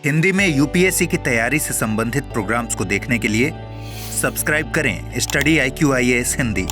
हिंदी में यूपीएससी की तैयारी से संबंधित प्रोग्राम्स को देखने के लिए सब्सक्राइब करें स्टडी IQIAS हिंदी।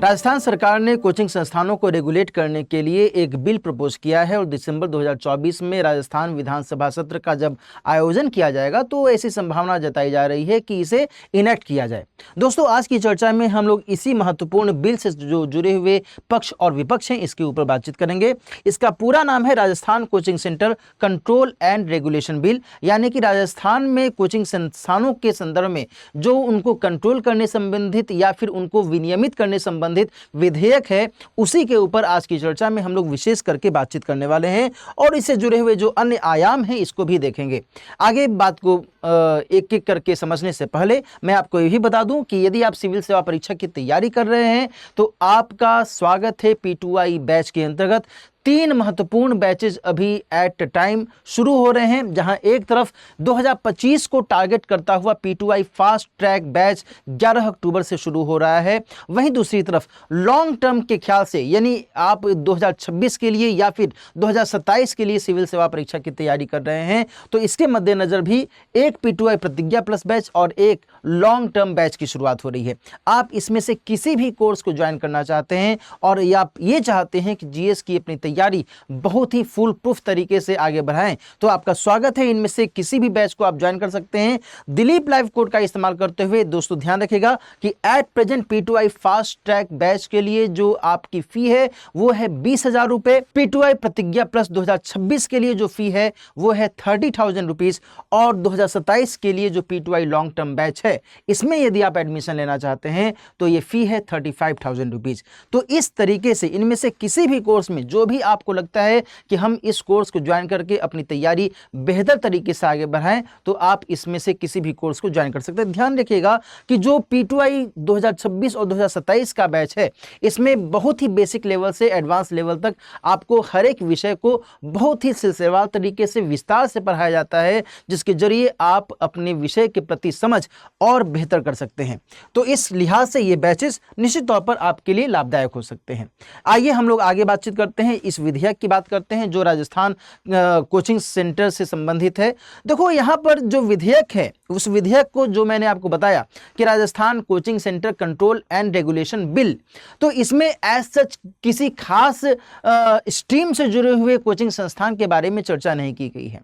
राजस्थान सरकार ने कोचिंग संस्थानों को रेगुलेट करने के लिए एक बिल प्रपोज किया है और दिसंबर 2024 में राजस्थान विधानसभा सत्र का जब आयोजन किया जाएगा तो ऐसी संभावना जताई जा रही है कि इसे इनेक्ट किया जाए। दोस्तों, आज की चर्चा में हम लोग इसी महत्वपूर्ण बिल से जो जुड़े हुए पक्ष और विपक्ष हैं इसके ऊपर बातचीत करेंगे। इसका पूरा नाम है Rajasthan coaching centre control and regulation bill, यानी कि राजस्थान में कोचिंग संस्थानों के संदर्भ में जो उनको कंट्रोल करने संबंधित या फिर उनको विनियमित करने संबंधित विधेयक है, उसी के ऊपर आज की चर्चा में हम लोग विशेष करके बातचीत करने वाले हैं और इससे जुड़े हुए जो अन्य आयाम हैं इसको भी देखेंगे। आगे बात को एक एक करके समझने से पहले मैं आपको ये भी बता दूं कि यदि आप सिविल सेवा परीक्षा की तैयारी कर रहे हैं तो आपका स्वागत है P2I बैच के अंतर्गत। 3 महत्वपूर्ण बैचेज अभी एट टाइम शुरू हो रहे हैं, जहां एक तरफ 2025 को टारगेट करता हुआ P2I फास्ट ट्रैक बैच 11 अक्टूबर से शुरू हो रहा है। वहीं दूसरी तरफ लॉन्ग टर्म के ख्याल से, यानी आप 2026 के लिए या फिर 2027 के लिए सिविल सेवा परीक्षा की तैयारी कर रहे हैं तो इसके मद्देनजर भी एक P2I प्रतिज्ञा प्लस बैच और एक लॉन्ग टर्म बैच की शुरुआत हो रही है। आप इसमें से किसी भी कोर्स को ज्वाइन करना चाहते हैं और आप ये चाहते हैं कि जीएस की अपनी तैयारी बहुत ही फुल प्रूफ तरीके से आगे बढ़ाएं तो आपका स्वागत है। इनमें से किसी भी बैच को आप ज्वाइन कर सकते हैं। दिलीप लाइव कोड का इस्तेमाल करते हुए दोस्तों ध्यान रखिएगा कि at present P2I fast track batch के लिए जो आपकी फी है वो है 20,000 रुपए। P2I प्रतिज्ञा प्लस 2026 के लिए जो फी है वो है 30,000 रुपीज और 2027 के लिए जो P2I लॉन्ग टर्म बैच है इसमें यदि आप एडमिशन लेना चाहते हैं तो ये फी है 35,000 रुपीज। तो इस तरीके से इनमें से किसी भी कोर्स में जो भी आपको लगता है कि हम इस कोर्स को ज्वाइन करके अपनी तैयारी बेहतर तरीके से आगे बढ़ाएं तो आप इसमें से किसी भी कोर्स को ज्वाइन कर सकते हैं। ध्यान रखिएगा कि जो P2I 2026 और 2027 का बैच है इसमें बहुत ही बेसिक लेवल से एडवांस लेवल तक आपको हर एक विषय को बहुत ही सिलसिलेवार तरीके से विस्तार से पढ़ाया जाता है, जिसके जरिए आप अपने विषय के प्रति समझ और बेहतर कर सकते हैं। तो इस लिहाज से ये बैचेस निश्चित तौर पर आपके लिए लाभदायक हो सकते हैं। आइए हम लोग आगे बातचीत करते हैं, इस विधेयक की बात करते हैं जो राजस्थान कोचिंग सेंटर से संबंधित है। देखो, यहाँ पर जो विधेयक है उस विधेयक को जो मैंने आपको बताया कि Rajasthan coaching centre control and regulation bill, तो इसमें एज सच किसी खास स्ट्रीम से जुड़े हुए कोचिंग संस्थान के बारे में चर्चा नहीं की गई है।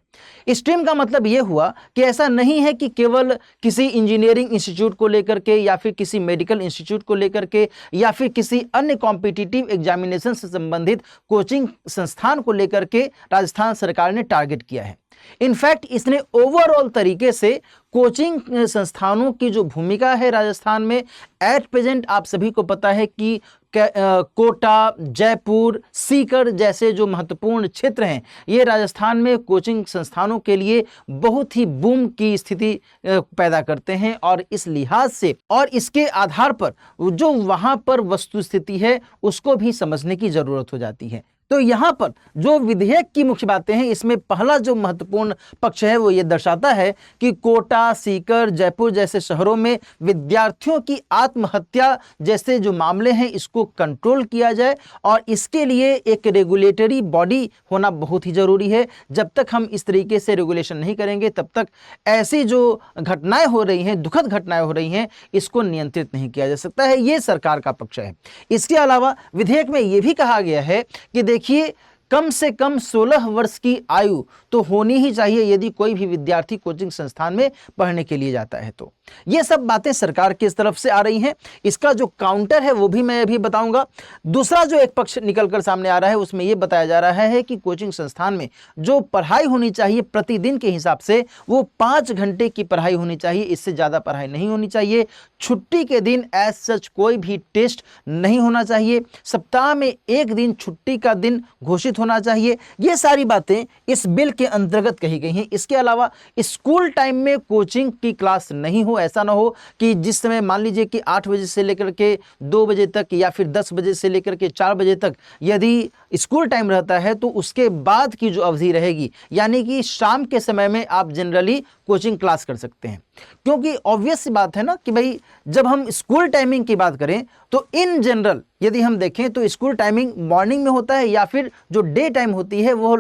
स्ट्रीम का मतलब यह हुआ कि ऐसा नहीं है कि केवल किसी इंजीनियरिंग इंस्टीट्यूट को लेकर के या फिर किसी मेडिकल इंस्टीट्यूट को लेकर के या फिर किसी अन्य कॉम्पिटिटिव एग्जामिनेशन से संबंधित कोचिंग संस्थान को लेकर के राजस्थान सरकार ने टारगेट किया है। इनफैक्ट इसने ओवरऑल तरीके से कोचिंग संस्थानों की जो भूमिका है राजस्थान में एट प्रेजेंट आप सभी को पता है कि कोटा, जयपुर, सीकर जैसे जो महत्वपूर्ण क्षेत्र हैं ये राजस्थान में कोचिंग संस्थानों के लिए बहुत ही बूम की स्थिति पैदा करते हैं और इस लिहाज से और इसके आधार पर जो वहां पर वस्तु स्थिति है उसको भी समझने की जरूरत हो जाती है। तो यहाँ पर जो विधेयक की मुख्य बातें हैं इसमें पहला जो महत्वपूर्ण पक्ष है वो ये दर्शाता है कि कोटा, सीकर, जयपुर जैसे शहरों में विद्यार्थियों की आत्महत्या जैसे जो मामले हैं इसको कंट्रोल किया जाए और इसके लिए एक रेगुलेटरी बॉडी होना बहुत ही जरूरी है। जब तक हम इस तरीके से रेगुलेशन नहीं करेंगे तब तक ऐसी जो घटनाएं हो रही हैं, दुखद घटनाएं हो रही हैं, इसको नियंत्रित नहीं किया जा सकता है। ये सरकार का पक्ष है। इसके अलावा विधेयक में यह भी कहा गया है कि देखिए कम से कम 16 वर्ष की आयु तो होनी ही चाहिए यदि कोई भी विद्यार्थी कोचिंग संस्थान में पढ़ने के लिए जाता है। तो ये सब बातें सरकार की तरफ से आ रही हैं। इसका जो काउंटर है वो भी मैं अभी बताऊंगा। दूसरा जो एक पक्ष निकलकर सामने आ रहा है उसमें यह बताया जा रहा है कि कोचिंग संस्थान में जो पढ़ाई होनी चाहिए प्रतिदिन के हिसाब से वो 5 घंटे की पढ़ाई होनी चाहिए, इससे ज़्यादा पढ़ाई नहीं होनी चाहिए। छुट्टी के दिन एज सच कोई भी टेस्ट नहीं होना चाहिए। सप्ताह में 1 दिन छुट्टी का दिन घोषित होना चाहिए। ये सारी बातें इस बिल के अंतर्गत कही गई हैं। इसके अलावा स्कूल टाइम में कोचिंग की क्लास नहीं हो, ऐसा ना हो कि जिस समय मान लीजिए कि 8 बजे से लेकर के 2 बजे तक या फिर 10 बजे से लेकर के 4 बजे तक यदि स्कूल टाइम रहता है तो उसके बाद की जो अवधि रहेगी, यानी कि शाम के समय में आप जनरली कोचिंग क्लास कर सकते हैं। क्योंकि ऑब्वियस सी बात है ना कि भाई जब हम स्कूल टाइमिंग की बात करें तो इन जनरल यदि हम देखें तो स्कूल टाइमिंग मॉर्निंग में होता है, या फिर जो डे टाइम होती है वो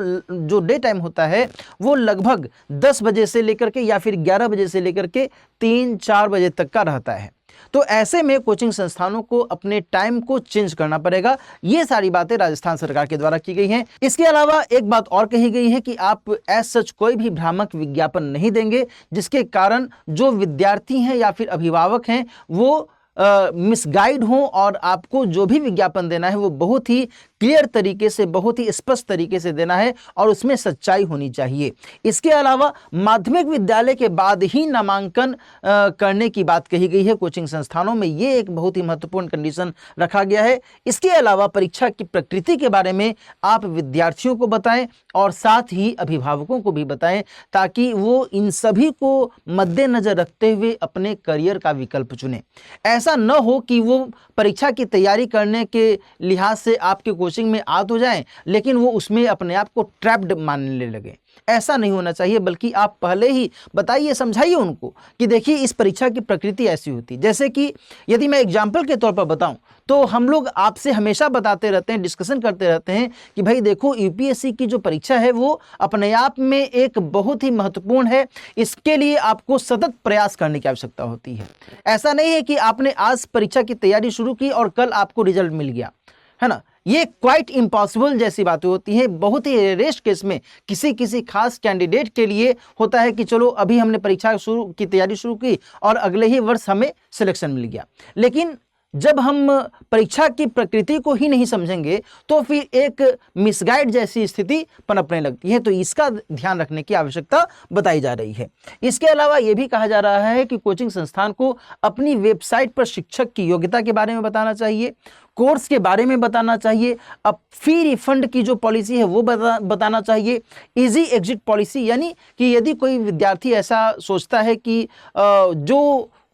लगभग 10 बजे से लेकर के या फिर 11 बजे से लेकर के 3-4 बजे तक का रहता है। तो ऐसे में कोचिंग संस्थानों को अपने टाइम को चेंज करना पड़ेगा। ये सारी बातें राजस्थान सरकार के द्वारा की गई हैं। इसके अलावा एक बात और कही गई है कि आप एज सच कोई भी भ्रामक विज्ञापन नहीं देंगे जिसके कारण जो विद्यार्थी हैं या फिर अभिभावक हैं वो मिसगाइड हों, और आपको जो भी विज्ञापन देना है वो बहुत ही क्लियर तरीके से, बहुत ही स्पष्ट तरीके से देना है और उसमें सच्चाई होनी चाहिए। इसके अलावा माध्यमिक विद्यालय के बाद ही नामांकन करने की बात कही गई है कोचिंग संस्थानों में। ये एक बहुत ही महत्वपूर्ण कंडीशन रखा गया है। इसके अलावा परीक्षा की प्रकृति के बारे में आप विद्यार्थियों को बताएं और साथ ही अभिभावकों को भी बताएं, ताकि वो इन सभी को मद्देनजर रखते हुए अपने करियर का विकल्प चुनें। ऐसा न हो कि वो परीक्षा की तैयारी करने के लिहाज से आपके कोचिंग में आ तो जाएं, लेकिन वो उसमें अपने आप को ट्रैप्ड मानने लगे। ऐसा नहीं होना चाहिए, बल्कि आप पहले ही बताइए, समझाइए उनको कि देखिए इस परीक्षा की प्रकृति ऐसी होती है। जैसे कि यदि मैं एग्जाम्पल के तौर पर बताऊं तो हम लोग आपसे हमेशा बताते रहते हैं, डिस्कशन करते रहते हैं कि भाई देखो यूपीएससी की जो परीक्षा है वो अपने आप में एक बहुत ही महत्वपूर्ण है। इसके लिए आपको सतत प्रयास करने की आवश्यकता होती है। ऐसा नहीं है कि आपने आज परीक्षा की तैयारी शुरू की और कल आपको रिजल्ट मिल गया, है ना। ये क्वाइट इम्पॉसिबल जैसी बातें होती हैं। बहुत ही रेस्ट केस में किसी खास कैंडिडेट के लिए होता है कि चलो अभी हमने परीक्षा की तैयारी शुरू की और अगले ही वर्ष हमें सिलेक्शन मिल गया। लेकिन जब हम परीक्षा की प्रकृति को ही नहीं समझेंगे तो फिर एक मिसगाइड जैसी स्थिति पनपने लगती है। तो इसका ध्यान रखने की आवश्यकता बताई जा रही है। इसके अलावा ये भी कहा जा रहा है कि कोचिंग संस्थान को अपनी वेबसाइट पर शिक्षक की योग्यता के बारे में बताना चाहिए, कोर्स के बारे में बताना चाहिए, अब फी रिफंड की जो पॉलिसी है वो बताना चाहिए, इजी एग्जिट पॉलिसी, यानी कि यदि कोई विद्यार्थी ऐसा सोचता है कि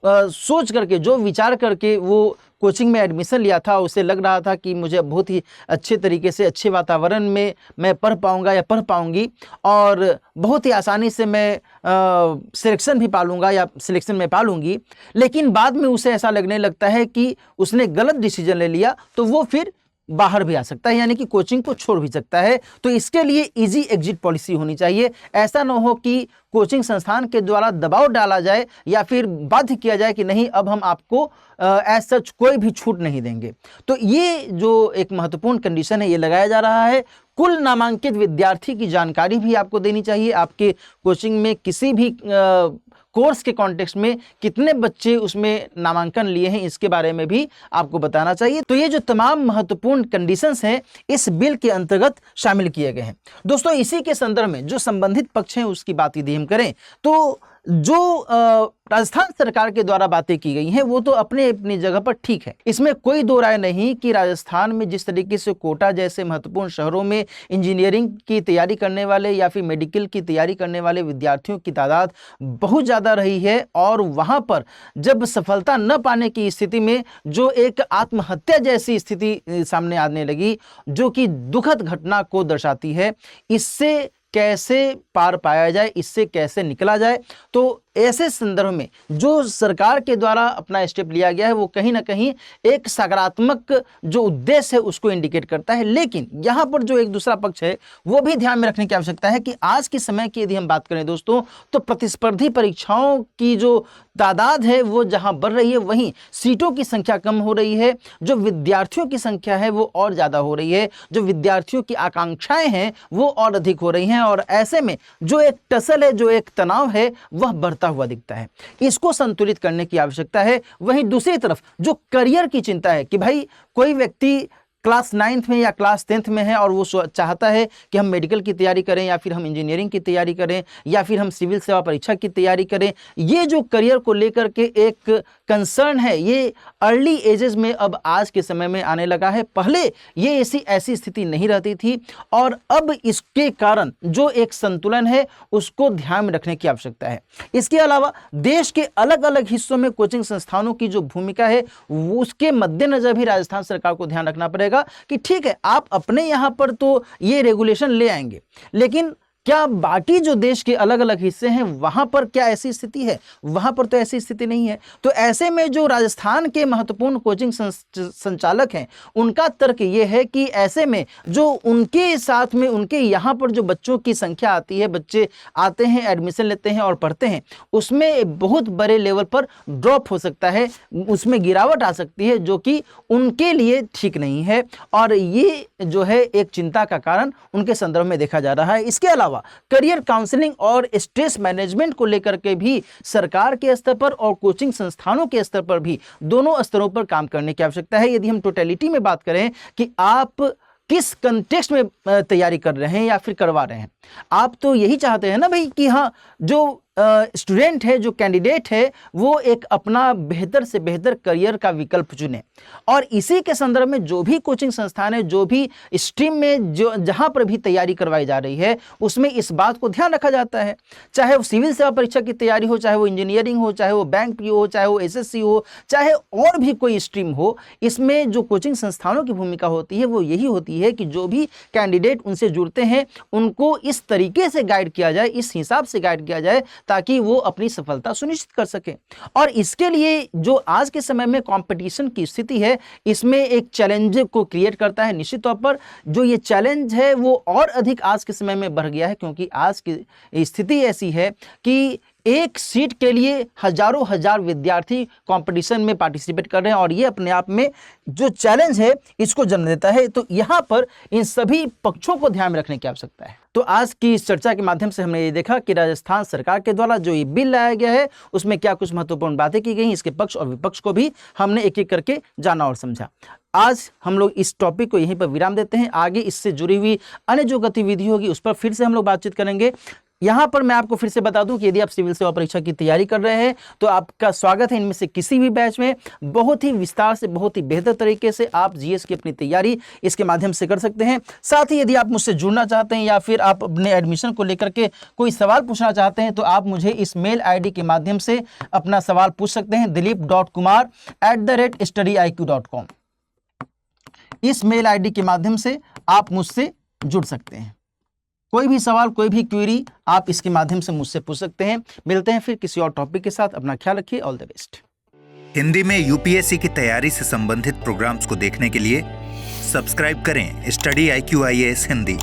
सोच करके, जो विचार करके वो कोचिंग में एडमिशन लिया था, उसे लग रहा था कि मुझे बहुत ही अच्छे तरीके से, अच्छे वातावरण में मैं पढ़ पाऊंगा या पढ़ पाऊंगी और बहुत ही आसानी से मैं सिलेक्शन भी पा लूँगा या सिलेक्शन में पा लूँगी, लेकिन बाद में उसे ऐसा लगने लगता है कि उसने गलत डिसीजन ले लिया, तो वो फिर बाहर भी आ सकता है, यानी कि कोचिंग को छोड़ भी सकता है। तो इसके लिए इजी एग्जिट पॉलिसी होनी चाहिए। ऐसा न हो कि कोचिंग संस्थान के द्वारा दबाव डाला जाए या फिर बाध्य किया जाए कि नहीं, अब हम आपको एज सच कोई भी छूट नहीं देंगे। तो ये जो एक महत्वपूर्ण कंडीशन है ये लगाया जा रहा है। कुल नामांकित विद्यार्थी की जानकारी भी आपको देनी चाहिए। आपके कोचिंग में किसी भी कोर्स के कॉन्टेक्स्ट में कितने बच्चे उसमें नामांकन लिए हैं, इसके बारे में भी आपको बताना चाहिए। तो ये जो तमाम महत्वपूर्ण कंडीशंस हैं इस बिल के अंतर्गत शामिल किए गए हैं। दोस्तों, इसी के संदर्भ में जो संबंधित पक्ष हैं उसकी बात यदि हम करें तो जो राजस्थान सरकार के द्वारा बातें की गई हैं वो तो अपने अपनी जगह पर ठीक है। इसमें कोई दो राय नहीं कि राजस्थान में जिस तरीके से कोटा जैसे महत्वपूर्ण शहरों में इंजीनियरिंग की तैयारी करने वाले या फिर मेडिकल की तैयारी करने वाले विद्यार्थियों की तादाद बहुत ज़्यादा रही है, और वहाँ पर जब सफलता न पाने की स्थिति में जो एक आत्महत्या जैसी स्थिति सामने आने लगी, जो कि दुखद घटना को दर्शाती है, इससे कैसे पार पाया जाए, इससे कैसे निकला जाए। तो ऐसे संदर्भ में जो सरकार के द्वारा अपना स्टेप लिया गया है वो कहीं ना कहीं एक सकारात्मक जो उद्देश्य है उसको इंडिकेट करता है। लेकिन यहाँ पर जो एक दूसरा पक्ष है वो भी ध्यान में रखने की आवश्यकता है कि आज के समय की यदि हम बात करें दोस्तों, तो प्रतिस्पर्धी परीक्षाओं की जो तादाद है वो जहाँ बढ़ रही है, वहीं सीटों की संख्या कम हो रही है, जो विद्यार्थियों की संख्या है वो और ज़्यादा हो रही है, जो विद्यार्थियों की आकांक्षाएं हैं वो और अधिक हो रही हैं, और ऐसे में जो एक टसल है, जो एक तनाव है वह बढ़ता हुआ दिखता है। इसको संतुलित करने की आवश्यकता है। वहीं दूसरी तरफ जो करियर की चिंता है कि भाई कोई व्यक्ति क्लास 9th में या क्लास 10th में है और वो चाहता है कि हम मेडिकल की तैयारी करें या फिर हम इंजीनियरिंग की तैयारी करें या फिर हम सिविल सेवा परीक्षा की तैयारी करें, ये जो करियर को लेकर के एक कंसर्न है ये अर्ली एजेस में अब आज के समय में आने लगा है। पहले ये ऐसी स्थिति नहीं रहती थी, और अब इसके कारण जो एक संतुलन है उसको ध्यान में रखने की आवश्यकता है। इसके अलावा देश के अलग अलग हिस्सों में कोचिंग संस्थानों की जो भूमिका है उसके मद्देनजर भी राजस्थान सरकार को ध्यान रखना पड़ेगा। जाएगा कि ठीक है, आप अपने यहाँ पर तो ये रेगुलेशन ले आएंगे, लेकिन क्या बाकी जो देश के अलग अलग हिस्से हैं वहां पर क्या ऐसी स्थिति है? वहां पर तो ऐसी स्थिति नहीं है। तो ऐसे में जो राजस्थान के महत्वपूर्ण कोचिंग संचालक हैं, उनका तर्क ये है कि ऐसे में जो उनके साथ में उनके यहाँ पर जो बच्चों की संख्या आती है, बच्चे आते हैं, एडमिशन लेते हैं और पढ़ते हैं, उसमें बहुत बड़े लेवल पर ड्रॉप हो सकता है, उसमें गिरावट आ सकती है, जो कि उनके लिए ठीक नहीं है। और ये जो है एक चिंता का कारण उनके संदर्भ में देखा जा रहा है। इसके अलावा करियर काउंसलिंग और स्ट्रेस मैनेजमेंट को लेकर के भी सरकार के स्तर पर और कोचिंग संस्थानों के स्तर पर भी दोनों स्तरों पर काम करने की आवश्यकता है। यदि हम टोटलिटी में बात करें कि आप किस कंटेक्स्ट में तैयारी कर रहे हैं या फिर करवा रहे हैं, आप तो यही चाहते हैं ना भाई कि हाँ, जो स्टूडेंट है, जो कैंडिडेट है, वो एक अपना बेहतर से बेहतर करियर का विकल्प चुने। और इसी के संदर्भ में जो भी कोचिंग संस्थान है, जो भी स्ट्रीम में जो जहां पर भी तैयारी करवाई जा रही है, उसमें इस बात को ध्यान रखा जाता है। चाहे वो सिविल सेवा परीक्षा की तैयारी हो, चाहे वो इंजीनियरिंग हो, चाहे वो बैंक पीओ हो, चाहे वो एसएससी हो, चाहे और भी कोई स्ट्रीम हो, इसमें जो कोचिंग संस्थानों की भूमिका होती है वो यही होती है कि जो भी कैंडिडेट उनसे जुड़ते हैं उनको इस तरीके से गाइड किया जाए, इस हिसाब से गाइड किया जाए ताकि वो अपनी सफलता सुनिश्चित कर सके। और इसके लिए जो आज के समय में कंपटीशन की स्थिति है, इसमें एक चैलेंज को क्रिएट करता है। निश्चित तौर पर जो ये चैलेंज है वो और अधिक आज के समय में बढ़ गया है, क्योंकि आज की स्थिति ऐसी है कि एक सीट के लिए हजारों हजार विद्यार्थी कंपटीशन में पार्टिसिपेट कर रहे हैं, और ये अपने आप में जो चैलेंज है इसको जन्म देता है। तो यहाँ पर इन सभी पक्षों को ध्यान में रखने की आवश्यकता है। तो आज की इस चर्चा के माध्यम से हमने ये देखा कि राजस्थान सरकार के द्वारा जो ये बिल लाया गया है उसमें क्या कुछ महत्वपूर्ण बातें की गई, इसके पक्ष और विपक्ष को भी हमने एक एक करके जाना और समझा। आज हम लोग इस टॉपिक को यहीं पर विराम देते हैं। आगे इससे जुड़ी हुई अन्य जो गतिविधि होगी उस पर फिर से हम लोग बातचीत करेंगे। यहाँ पर मैं आपको फिर से बता दूं कि यदि आप सिविल सेवा परीक्षा की तैयारी कर रहे हैं तो आपका स्वागत है इनमें से किसी भी बैच में। बहुत ही विस्तार से, बहुत ही बेहतर तरीके से आप जीएस की अपनी तैयारी इसके माध्यम से कर सकते हैं। साथ ही यदि आप मुझसे जुड़ना चाहते हैं या फिर आप अपने एडमिशन को लेकर के कोई सवाल पूछना चाहते हैं तो आप मुझे इस मेल आईडी के माध्यम से अपना सवाल पूछ सकते हैं, dilip.kumar@studiiq.com। इस मेल आईडी के माध्यम से आप मुझसे जुड़ सकते हैं। कोई भी सवाल, कोई भी क्वेरी आप इसके माध्यम से मुझसे पूछ सकते हैं। मिलते हैं फिर किसी और टॉपिक के साथ। अपना ख्याल रखिए। All the best. हिंदी में यूपीएससी की तैयारी से संबंधित प्रोग्राम्स को देखने के लिए सब्सक्राइब करें स्टडी IQ IAS हिंदी।